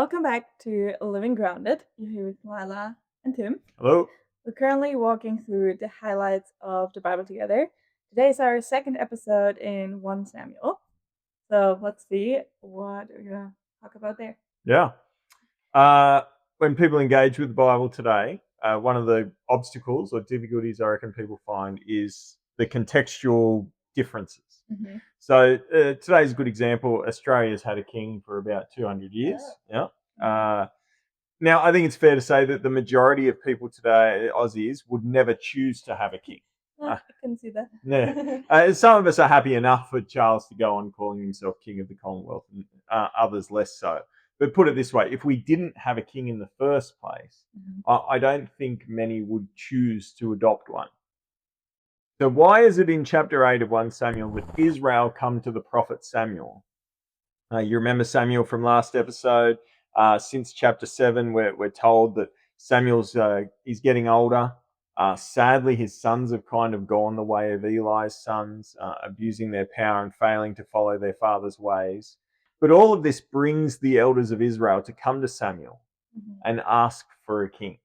Welcome back to Living Grounded. You're here with Lila and Tim. Hello. We're currently walking through the highlights of the Bible together. Today is our second episode in 1 Samuel. So let's see what we're going to talk about there. Yeah. Uh, when people engage with the Bible today, one of the obstacles or difficulties I reckon people find is the contextual differences. Mm-hmm. So today's a good example. Australia's had a king for about 200 years. Yeah. Now, I think it's fair to say that the majority of people today, Aussies, would never choose to have a king. I can see that. Yeah. Some of us are happy enough for Charles to go on calling himself King of the Commonwealth, and others less so. But put it this way, if we didn't have a king in the first place, I don't think many would choose to adopt one. So why is it in chapter 8 of 1 Samuel that Israel come to the prophet Samuel? You remember Samuel from last episode. Since chapter 7, we're told that Samuel's he's getting older. Sadly, his sons have kind of gone the way of Eli's sons, abusing their power and failing to follow their father's ways. But all of this brings the elders of Israel to come to Samuel and ask for a king.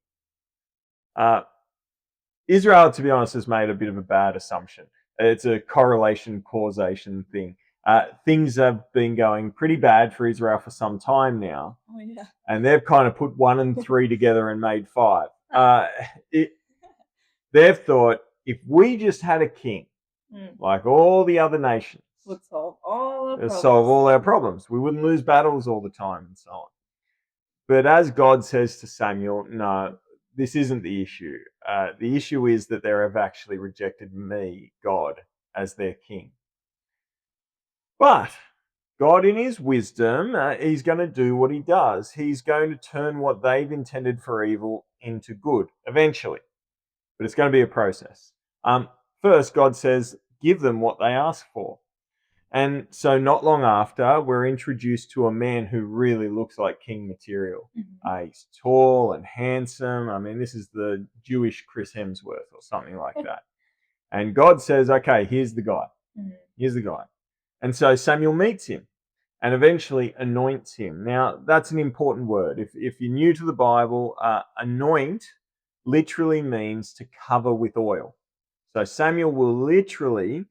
Israel, to be honest, has made a bit of a bad assumption. It's a correlation causation thing. Things have been going pretty bad for Israel for some time now. Oh, yeah. And they've kind of put 1 and 3 together and made 5. They've thought, if we just had a king, like all the other nations, would solve all our problems. Solve all our problems. We wouldn't lose battles all the time and so on. But as God says to Samuel, no, this isn't the issue. The issue is that they have actually rejected me, God, as their king. But God, in his wisdom, he's going to do what he does. He's going to turn what they've intended for evil into good, eventually. But it's going to be a process. First, God says, give them what they ask for. And so not long after, we're introduced to a man who really looks like king material. He's tall and handsome. I mean, this is the Jewish Chris Hemsworth or something like that. And God says, okay, here's the guy. Here's the guy. And so Samuel meets him and eventually anoints him. Now, that's an important word. If you're new to the Bible, anoint literally means to cover with oil. So Samuel will literally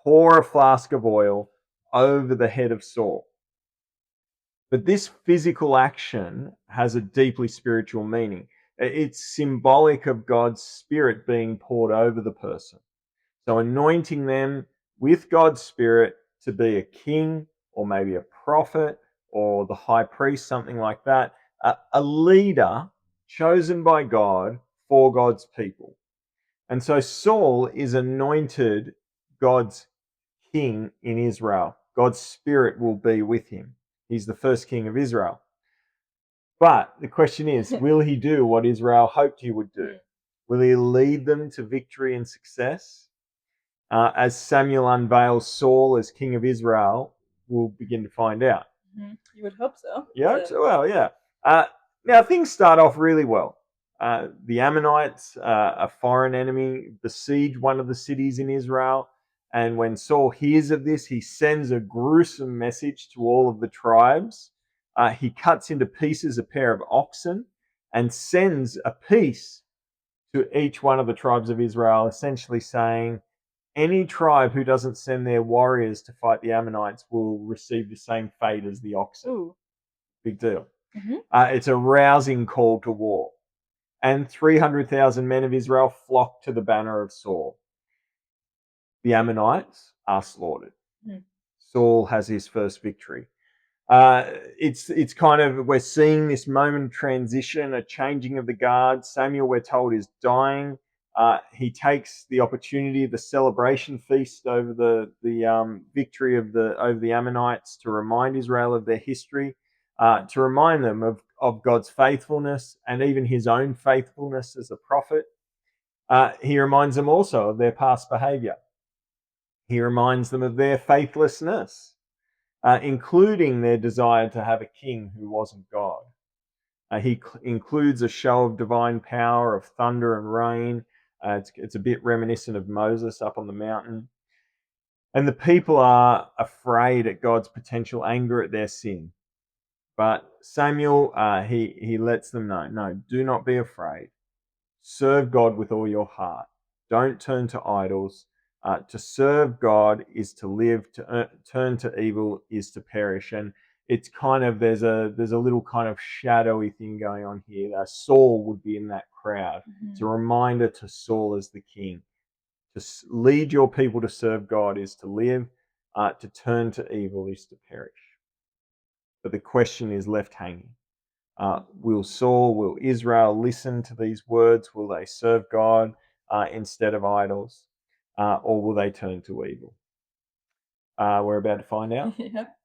pour a flask of oil over the head of Saul. But this physical action has a deeply spiritual meaning. It's symbolic of God's Spirit being poured over the person. So anointing them with God's Spirit to be a king or maybe a prophet or the high priest, something like that, a leader chosen by God for God's people. And so Saul is anointed God's king in Israel. God's Spirit will be with him. He's the first king of Israel. But the question is, will he do what Israel hoped he would do? Will he lead them to victory and success? As Samuel unveils Saul as king of Israel, we'll begin to find out. You would hope so. Yeah, well, yeah. Now, things start off really well. The Ammonites, a foreign enemy, besiege one of the cities in Israel. And when Saul hears of this, he sends a gruesome message to all of the tribes. He cuts into pieces a pair of oxen and sends a piece to each one of the tribes of Israel, essentially saying, any tribe who doesn't send their warriors to fight the Ammonites will receive the same fate as the oxen. Ooh. Big deal. It's a rousing call to war. And 300,000 men of Israel flock to the banner of Saul. The Ammonites are slaughtered. Saul has his first victory. It's kind of, we're seeing this moment of transition, a changing of the guard. Samuel, we're told, is dying. He takes the opportunity, the celebration feast over the victory over the Ammonites to remind Israel of their history, to remind them of God's faithfulness and even his own faithfulness as a prophet. He reminds them also of their past behavior. He reminds them of their faithlessness, including their desire to have a king who wasn't God. He includes a show of divine power, of thunder and rain. It's a bit reminiscent of Moses up on the mountain. And the people are afraid at God's potential anger at their sin. But Samuel, he lets them know, no, do not be afraid. Serve God with all your heart. Don't turn to idols. To serve God is to live. To turn to evil is to perish. And it's kind of there's a little kind of shadowy thing going on here. Saul would be in that crowd. It's a reminder to Saul as the king. To lead your people to serve God is to live. To turn to evil is to perish. But the question is left hanging. Will Israel listen to these words? Will they serve God instead of idols? Or will they turn to evil? We're about to find out. Yep.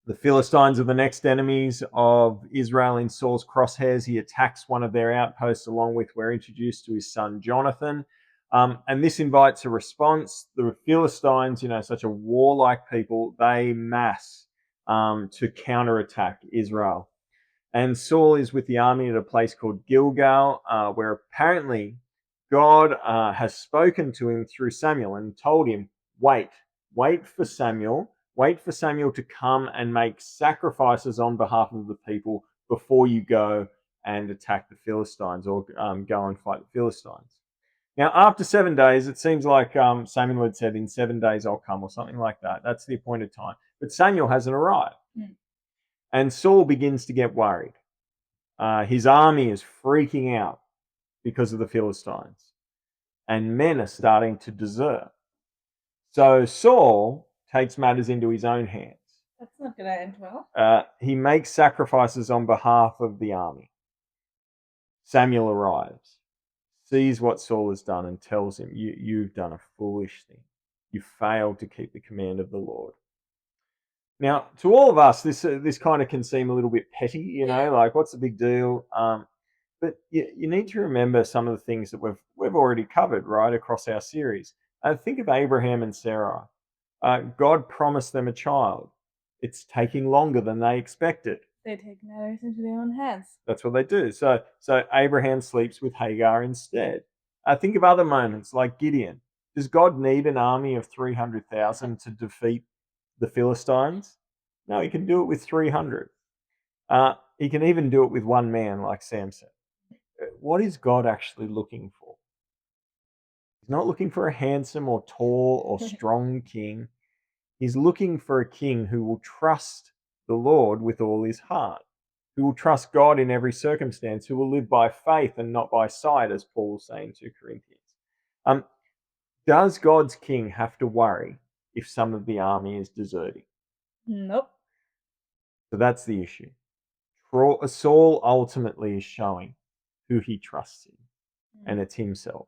The Philistines are the next enemies of Israel in Saul's crosshairs. He attacks one of their outposts, along with, we're introduced to his son Jonathan. And this invites a response. The Philistines, such a warlike people, they mass to counterattack Israel. And Saul is with the army at a place called Gilgal, where apparently God has spoken to him through Samuel and told him, wait for Samuel to come and make sacrifices on behalf of the people before you go and attack the Philistines or go and fight the Philistines. Now, after 7 days, it seems like Samuel had said, in 7 days I'll come, or something like that. That's the appointed time. But Samuel hasn't arrived. And Saul begins to get worried. His army is freaking out because of the Philistines, and men are starting to desert. So Saul takes matters into his own hands. That's not going to end well. He makes sacrifices on behalf of the army. Samuel arrives, sees what Saul has done, and tells him, you've done a foolish thing. You failed to keep the command of the Lord. Now, to all of us, this kind of can seem a little bit petty, like, what's the big deal? But you need to remember some of the things that we've already covered, right, across our series. Think of Abraham and Sarah. God promised them a child. It's taking longer than they expected. They take matters into their own hands. That's what they do. So Abraham sleeps with Hagar instead. Think of other moments like Gideon. Does God need an army of 300,000 to defeat the Philistines? No, he can do it with 300. He can even do it with one man like Samson. What is God actually looking for? He's not looking for a handsome or tall or strong king. He's looking for a king who will trust the Lord with all his heart, who will trust God in every circumstance, who will live by faith and not by sight, as Paul was saying to Corinthians. Does God's king have to worry if some of the army is deserting? Nope. So that's the issue. Saul ultimately is showing who he trusts in, and it's himself.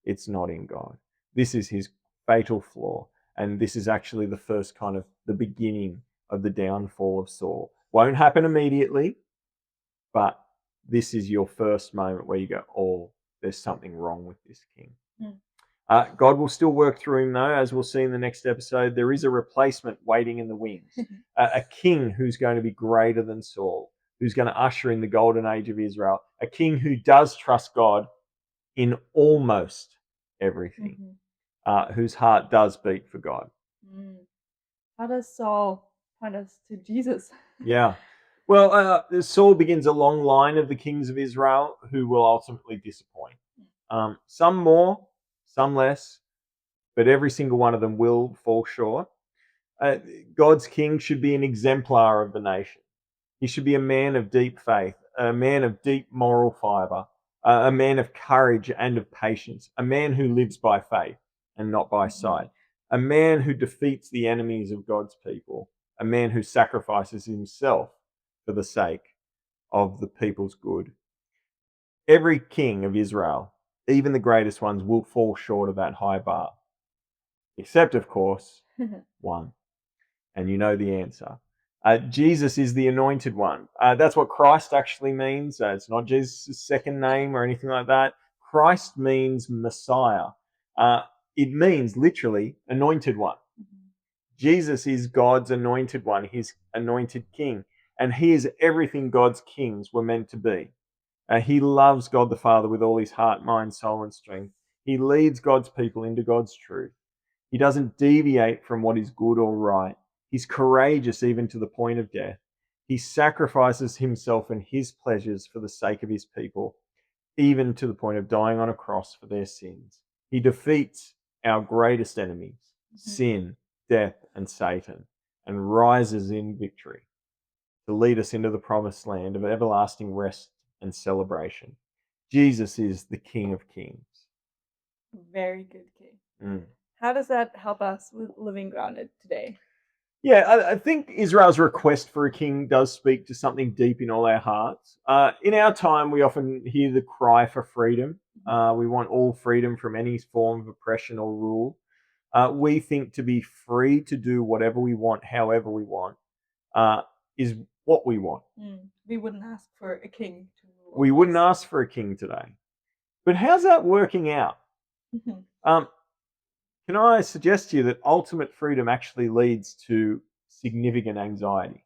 It's not in God. This is his fatal flaw, and this is actually the first kind of the beginning of the downfall of Saul. Won't happen immediately, but this is your first moment where you go, oh, there's something wrong with this king. God will still work through him, though, as we'll see in the next episode. There is a replacement waiting in the wings, a king who's going to be greater than Saul, who's going to usher in the golden age of Israel, a king who does trust God in almost everything, whose heart does beat for God. How does Saul point us to Jesus? Yeah. Well, Saul begins a long line of the kings of Israel who will ultimately disappoint. Some more, some less, but every single one of them will fall short. God's king should be an exemplar of the nation. He should be a man of deep faith, a man of deep moral fiber, a man of courage and of patience, a man who lives by faith and not by sight, a man who defeats the enemies of God's people, a man who sacrifices himself for the sake of the people's good. Every king of Israel, even the greatest ones, will fall short of that high bar. Except, of course, one. And you know the answer. Jesus is the anointed one. That's what Christ actually means. It's not Jesus' second name or anything like that. Christ means Messiah. It means literally anointed one. Jesus is God's anointed one, his anointed king. And he is everything God's kings were meant to be. He loves God the Father with all his heart, mind, soul, and strength. He leads God's people into God's truth. He doesn't deviate from what is good or right. He's courageous even to the point of death. He sacrifices himself and his pleasures for the sake of his people, even to the point of dying on a cross for their sins. He defeats our greatest enemies, sin, death, and Satan, and rises in victory to lead us into the promised land of everlasting rest and celebration. Jesus is the King of Kings. Very good, King. Mm. How does that help us with living grounded today? Yeah, I think Israel's request for a king does speak to something deep in all our hearts. In our time, we often hear the cry for freedom. We want all freedom from any form of oppression or rule. We think to be free to do whatever we want, however we want, is what we want. We wouldn't ask for a king to rule. We wouldn't ask for a king today. But how's that working out? Can I suggest to you that ultimate freedom actually leads to significant anxiety?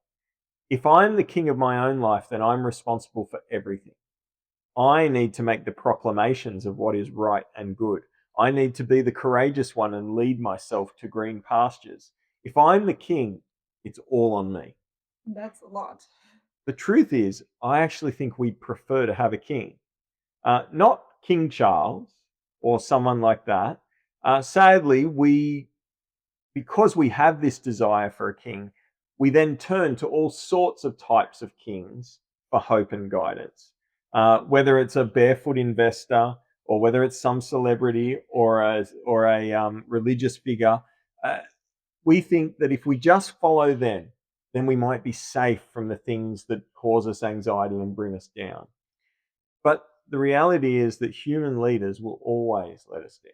If I'm the king of my own life, then I'm responsible for everything. I need to make the proclamations of what is right and good. I need to be the courageous one and lead myself to green pastures. If I'm the king, it's all on me. That's a lot. The truth is, I actually think we'd prefer to have a king. Not King Charles or someone like that. Sadly, because we have this desire for a king, we then turn to all sorts of types of kings for hope and guidance. Whether it's a barefoot investor, or whether it's some celebrity or a religious figure, we think that if we just follow them, then we might be safe from the things that cause us anxiety and bring us down. But the reality is that human leaders will always let us down.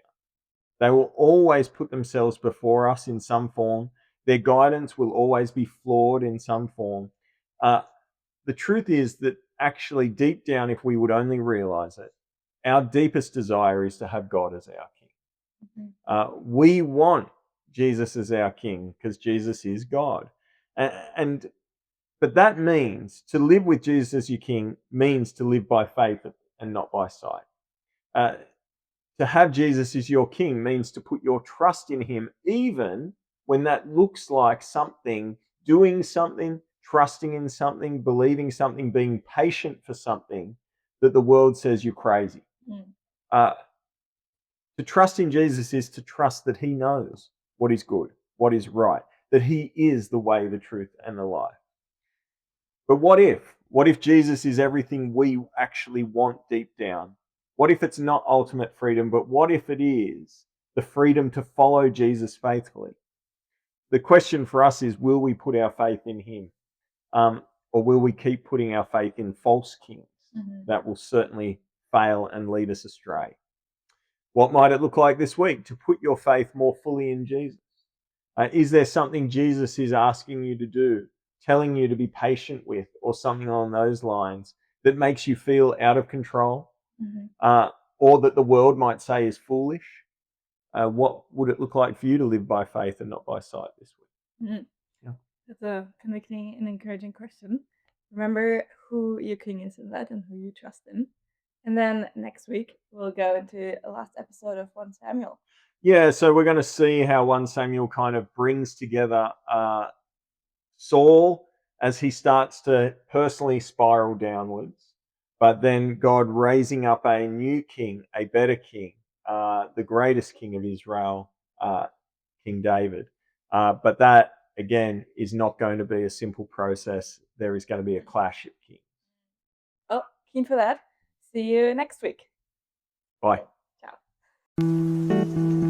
They will always put themselves before us in some form. Their guidance will always be flawed in some form. The truth is that actually, deep down, if we would only realize it, our deepest desire is to have God as our King. We want Jesus as our King because Jesus is God. But that means to live with Jesus as your King means to live by faith and not by sight. To have Jesus as your King means to put your trust in him, even when that looks like something, doing something, trusting in something, believing something, being patient for something that the world says you're crazy. To trust in Jesus is to trust that he knows what is good, what is right, that he is the way, the truth, and the life. But what if? What if Jesus is everything we actually want deep down? What if it's not ultimate freedom, but what if it is the freedom to follow Jesus faithfully? The question for us is, will we put our faith in him? Or will we keep putting our faith in false kings that will certainly fail and lead us astray? What might it look like this week to put your faith more fully in Jesus? Is there something Jesus is asking you to do, telling you to be patient with, or something along those lines that makes you feel out of control, or that the world might say is foolish? What would it look like for you to live by faith and not by sight this week? Yeah. That's a convicting and encouraging question. Remember who your king is in that and who you trust in. And then next week, we'll go into the last episode of 1 Samuel. Yeah, so we're going to see how 1 Samuel kind of brings together Saul as he starts to personally spiral downwards, but then God raising up a new king, a better king, the greatest king of Israel, King David. But that, again, is not going to be a simple process. There is going to be a clash of kings. Oh, keen for that. See you next week. Bye. Ciao.